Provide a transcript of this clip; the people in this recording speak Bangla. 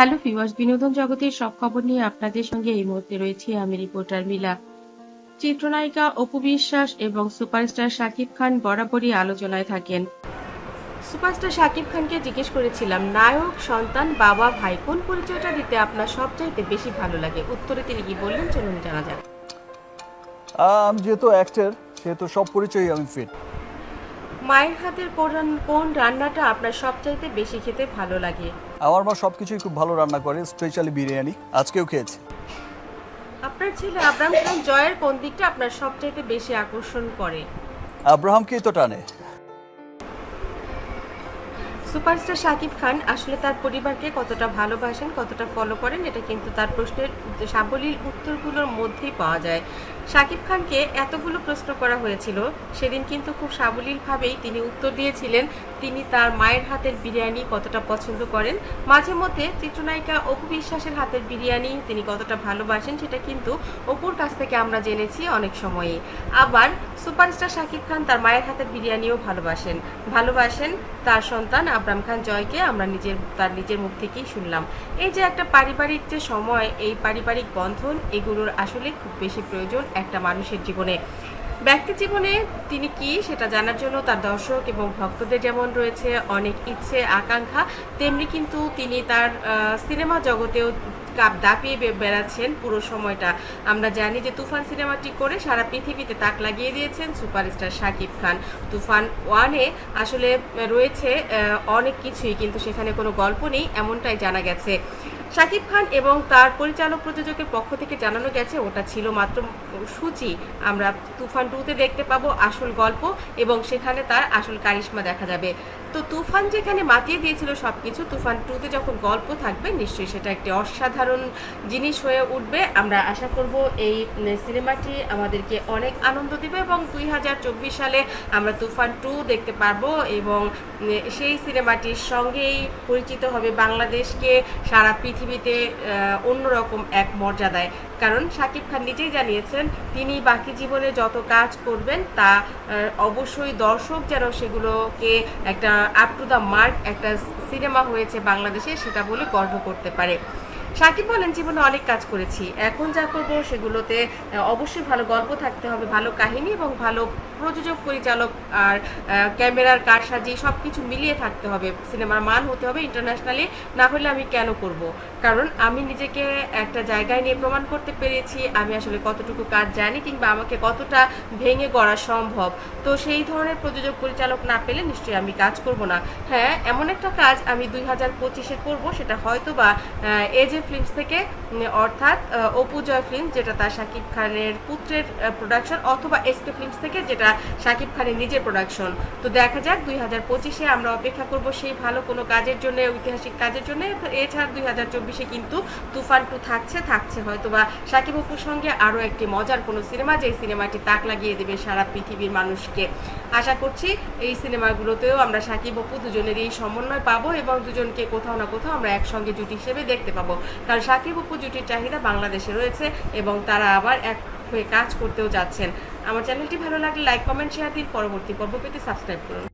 হ্যালো ভিউয়ার্স, বিনোদন জগতের সব খবর নিয়ে আপনাদের সঙ্গে এই মুহূর্তে রয়েছি আমি রিপোর্টার মিলা। চিত্রনায়িকা অপু বিশ্বাস এবং সুপারস্টার শাকিব খান বরাবরই আলোচনায় থাকেন। সুপারস্টার শাকিব খানকে জিজ্ঞেস করেছিলাম, নায়ক, সন্তান, বাবা, ভাই, কোন পরিচয়টা দিতে আপনার সবচাইতে বেশি ভালো লাগে? উত্তরে তিনি কি বললেন চলুন জানা যাক। আমি যেহেতু অ্যাক্টর সেহেতু সব পরিচয়ই আমি ফিট। মায়ের হাতের কোন রান্নাটা আপনার সবচাইতে বেশি খেতে ভালো লাগে? আমার মা সবকিছুই খুব ভালো রান্না করে, স্পেশালি বিরিয়ানি। আজকেও খেয়েছি। আপনার ছেলে আব্রাহাম খান জয়ের কোন দিকটা আপনার সবচাইতে বেশি আকর্ষণ করে? আব্রাহামকেই তো টানে। সুপারস্টার শাকিব খান আসলে তার পরিবারকে কতটা ভালোবাসেন, কতটা ফলো করেন, এটা কিন্তু তার প্রশ্নের সাবলীল উত্তরগুলোর মধ্যেই পাওয়া যায়। শাকিব খানকে এতগুলো প্রশ্ন করা হয়েছিল, সেদিন কিন্তু খুব সাবলীলভাবেই তিনি উত্তর দিয়েছিলেন তিনি তার মায়ের হাতের বিরিয়ানি কতটা পছন্দ করেন। মাঝে মধ্যে চিত্রনায়িকা অপু বিশ্বাসের হাতের বিরিয়ানি তিনি কতটা ভালোবাসেন সেটা কিন্তু অপুর কাছ থেকে আমরা জেনেছি অনেক সময়ই। আবার সুপারস্টার শাকিব খান তার মায়ের হাতের বিরিয়ানিও ভালোবাসেন তার সন্তান আব্রাহাম খান জয়কে আমরা তার নিজের মুখ থেকেই শুনলাম। এই যে একটা পারিবারিক যে সময়, এই পারিবারিক বন্ধন, এগুলোর আসলে খুব বেশি প্রয়োজন একটা মানুষের জীবনে। ব্যক্তি জীবনে তিনি কি সেটা জানার জন্য তার দর্শক এবং ভক্তদের যেমন রয়েছে অনেক ইচ্ছে আকাঙ্ক্ষা, তেমনি কিন্তু তিনি তার সিনেমা জগতেও দাপিয়ে বেড়াচ্ছেন পুরো সময়টা। আমরা জানি যে তুফান সিনেমাটি করে সারা পৃথিবীতে তাক লাগিয়ে দিয়েছেন সুপারস্টার শাকিব খান। তুফান 1-এ আসলে রয়েছে অনেক কিছুই, কিন্তু সেখানে কোনো গল্প নেই এমনটাই জানা গেছে। শাকিব খান এবং তার পরিচালক প্রযোজকের পক্ষ থেকে জানানো গেছে ওটা ছিল মাত্র সূচি। আমরা তুফান 2-তে দেখতে পাবো আসল গল্প এবং সেখানে তার আসল কারিশমা দেখা যাবে। তো তুফান যেখানে মাতিয়ে দিয়েছিল সবকিছু, তুফান 2-তে যখন গল্প থাকবে নিশ্চয়ই সেটা একটি অসাধারণ জিনিস হয়ে উঠবে। আমরা আশা করব এই সিনেমাটি আমাদেরকে অনেক আনন্দ দেবে এবং 2024 সালে আমরা তুফান 2 দেখতে পারবো এবং সেই সিনেমাটির সঙ্গেই পরিচিত হবে বাংলাদেশকে সারা পৃথিবীতে অন্যরকম এক মর্যাদায়। কারণ শাকিব খান নিজেই জানিয়েছেন তিনি বাকি জীবনে যত কাজ করবেন তা অবশ্যই দর্শক যেন সেগুলোকে একটা আপ টু দ্য মার্ক একটা সিনেমা হয়েছে বাংলাদেশে সেটা বলে গর্ব করতে পারে। শাকিব বলেন, জীবনে অনেক কাজ করেছি, এখন যা করবো সেগুলোতে অবশ্যই ভালো গল্প থাকতে হবে, ভালো কাহিনী এবং ভালো প্রযোজক, পরিচালক আর ক্যামেরার কারসাজি সব কিছু মিলিয়ে থাকতে হবে। সিনেমার মান হতে হবে ইন্টারন্যাশনালি, না হলে আমি কেন করব? কারণ আমি নিজেকে একটা জায়গায় নিয়ে প্রমাণ করতে পেরেছি আমি আসলে কতটুকু কাজ জানি কিংবা আমাকে কতটা ভেঙে গড়া সম্ভব। তো সেই ধরনের প্রযোজক, পরিচালক না পেলে নিশ্চয়ই আমি কাজ করব না। হ্যাঁ, এমন একটা কাজ আমি 2025-এ করবো, সেটা হয়তো বা এজে ফিল্মস থেকে, অর্থাৎ অপু জয় ফিল্ম যেটা তার শাকিব খানের পুত্রের প্রোডাকশন, অথবা এসকে ফিল্মস থেকে যেটা শাকিব খানের নিজের প্রোডাকশন। তো দেখা যাক 2025-এ আমরা অপেক্ষা করব সেই ভালো কোনো কাজের জন্য, ঐতিহাসিক কাজের জন্য। এছাড়া 2024-এ কিন্তু তুফান 2 থাকছে হয়তো বা শাকিব অপুর সঙ্গে আরও একটি মজার কোনো সিনেমা, যেই সিনেমাটি তাক লাগিয়ে দেবে সারা পৃথিবীর মানুষকে। আশা করছি এই সিনেমাগুলোতেও আমরা শাকিব অপু দুজনেরই সমন্বয় পাবো এবং দুজনকে কোথাও না কোথাও আমরা একসঙ্গে জুটি হিসেবে দেখতে পাবো। কারণ শাকিব অপু জুটির চাহিদা বাংলাদেশে রয়েছে এবং তারা আবার এক হয়ে কাজ করতেও যাচ্ছেন। আমার চ্যানেলটি ভালো লাগলে লাইক, কমেন্ট, শেয়ার দিন। পরবর্তী পর্ব পেতে সাবস্ক্রাইব করুন।